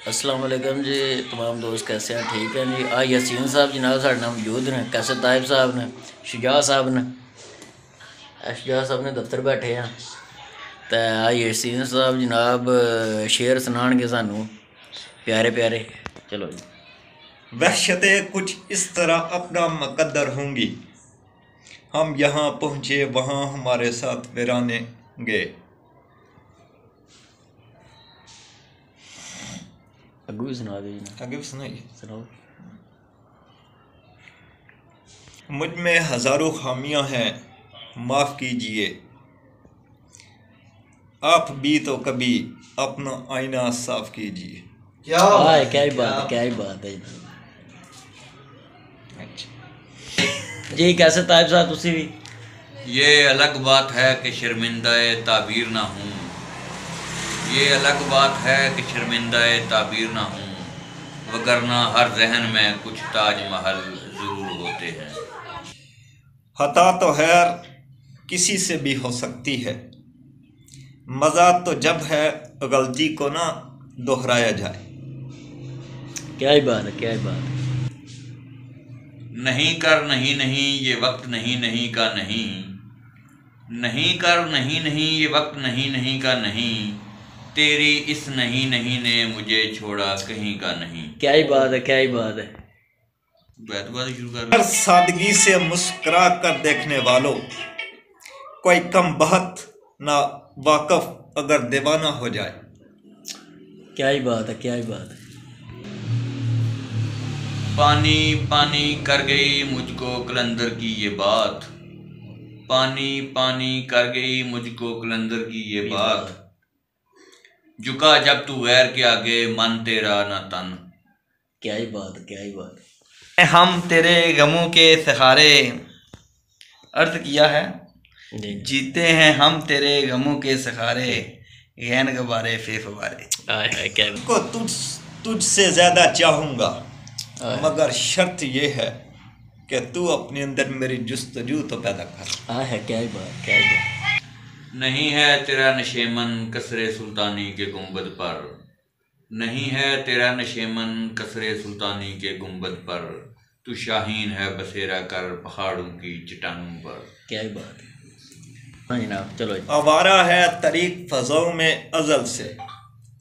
السلام علیکم جی تمام دوست کیسے ہیں؟ ٹھیک ہیں جی۔ یاسین صاحب جناب سارے نام موجود نے، کیسے طائب صاحب نے، شجاع صاحب نے، شجاع صاحب نے دفتر بیٹھے ہیں تو یاسین صاحب جناب شعر سنان گے سانوں پیارے پیارے۔ چلو جی۔ وحشتیں کچھ اس طرح اپنا مقدر ہوں گی، ہم یہاں پہنچے وہاں ہمارے ساتھ ویرانے گئے۔ اگو بھی سنا دے جناب، آگے بھی سنائیے۔ سناؤ۔ مجھ میں ہزاروں خامیاں ہیں، معاف کیجئے، آپ بھی تو کبھی اپنا آئینہ صاف کیجئے۔ کیا ہی بات ہے، کیا ہی بات ہے جی۔ کیسے طائب صاحب تسی بھی؟ یہ الگ بات ہے کہ شرمندہ تعبیر نہ ہوں، یہ الگ بات ہے کہ شرمندہ تعبیر نہ ہوں، وگرنہ ہر ذہن میں کچھ تاج محل ضرور ہوتے ہیں۔ خطا تو خیر کسی سے بھی ہو سکتی ہے، مزہ تو جب ہے غلطی کو نہ دہرایا جائے۔ کیا ہی بات ہے، کیا ہی بات ہے۔ نہیں کر نہیں نہیں یہ وقت نہیں نہیں کا نہیں، نہیں کر نہیں نہیں یہ وقت نہیں نہیں کا نہیں، تیری اس نہیں نہیں نے مجھے چھوڑا کہیں کا نہیں۔ کیا ہی بات ہے، کیا ہی بات ہے۔ بیت بات شروع کر ہر سادگی سے مسکرا کر دیکھنے والوں، کوئی کم بہت نہ واقف اگر دیوانہ ہو جائے۔ کیا ہی بات ہے، کیا ہی بات ہے۔ پانی پانی کر گئی مجھ کو قلندر کی یہ بات، پانی پانی کر گئی مجھ کو قلندر کی یہ بات، جھکا جب تو غیر کے آگے من تیرا نہ تن۔ کیا ہی بات ہے، کیا ہی بات ہے۔ ہم تیرے غموں کے سہارے، عرض کیا ہے جیتے ہیں ہم تیرے غموں کے سہارے، غین غبارے فے فوارے۔ کو تجھ سے زیادہ چاہوں گا، مگر شرط یہ ہے کہ تو اپنے اندر میری جستجو تو پیدا کر۔ کیا ہی بات، کیا ہی بات۔ نہیں ہے تیرا نشیمن کسرے سلطانی کے گنبد پر، نہیں ہے تیرا نشیمن کسرے سلطانی کے گنبد پر، تو شاہین ہے بسیرا کر پہاڑوں کی چٹانوں پر۔ کیا ہی بات ہے۔ ہاں جناب چلو جی۔ آوارہ ہے طریق فضاؤں میں ازل سے،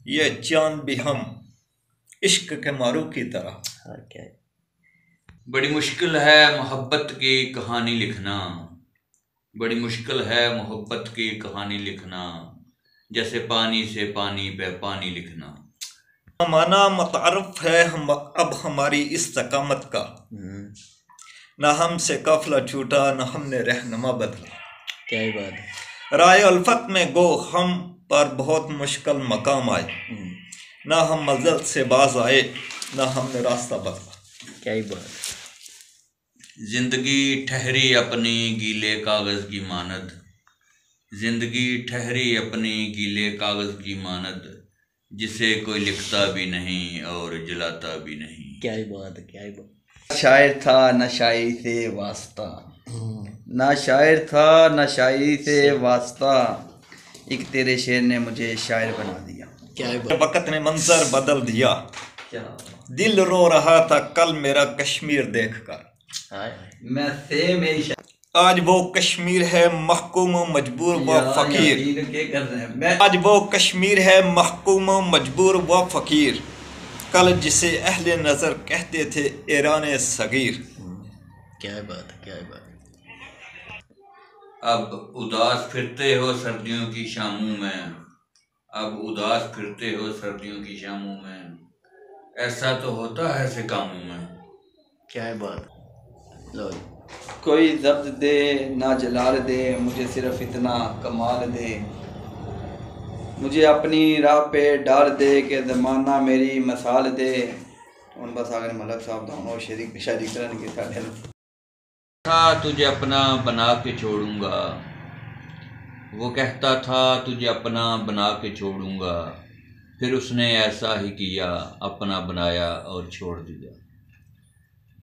یہ چاند بھی ہم عشق کے مارو کی طرح۔ کیا ہے۔ بڑی مشکل ہے محبت کی کہانی لکھنا، بڑی مشکل ہے محبت کی کہانی لکھنا، جیسے پانی سے پانی پہ پانی لکھنا۔ زمانہ متعارف ہے اب ہماری استقامت کا، نہ ہم سے قافلہ چھوٹا نہ ہم نے رہنما بدلا۔ کیا ہی بات ہے۔ رائے الفت میں گو ہم پر بہت مشکل مقام آئے، نہ ہم منزل سے باز آئے نہ ہم نے راستہ بدلا۔ کیا ہی بات ہے۔ زندگی ٹھہری اپنی گیلے کاغذ کی ماند، زندگی ٹھہری اپنی گیلے کاغذ کی ماند، جسے کوئی لکھتا بھی نہیں اور جلاتا بھی نہیں۔ کیا ہی بات ہے، کیا ہی بات۔ شاعر تھا نہ شاعری سے واسطہ، نہ شاعر تھا نہ شاعری سے واسطہ، ایک تیرے شعر نے مجھے شاعر بنا دیا۔ کیا ہی بات۔ وقت نے منظر بدل دیا، دل رو رہا تھا کل میرا کشمیر دیکھ کر، میں سے میری آج وہ کشمیر ہے محکوم و مجبور و فقیر، آج وہ کشمیر ہے محکوم و مجبور و فقیر، کل جسے اہل نظر کہتے تھے ایران صغیر۔ کیا ہے بات ہے، کیا ہے بات۔ اب اداس پھرتے ہو سردیوں کی شاموں میں، اب اداس پھرتے ہو سردیوں کی شاموں میں، ایسا تو ہوتا ہے ایسے کاموں میں۔ کیا ہے بات۔ لو جی۔ کوئی ضبط دے نہ جلال دے، مجھے صرف اتنا کمال دے، مجھے اپنی راہ پہ ڈال دے کہ زمانہ میری مثال دے۔ ان بس آگے ملک صاحب دونوں شاعری کرن کے ساتھ تھا تجھے اپنا بنا کے چھوڑوں گا، وہ کہتا تھا تجھے اپنا بنا کے چھوڑوں گا، پھر اس نے ایسا ہی کیا، اپنا بنایا اور چھوڑ دیا۔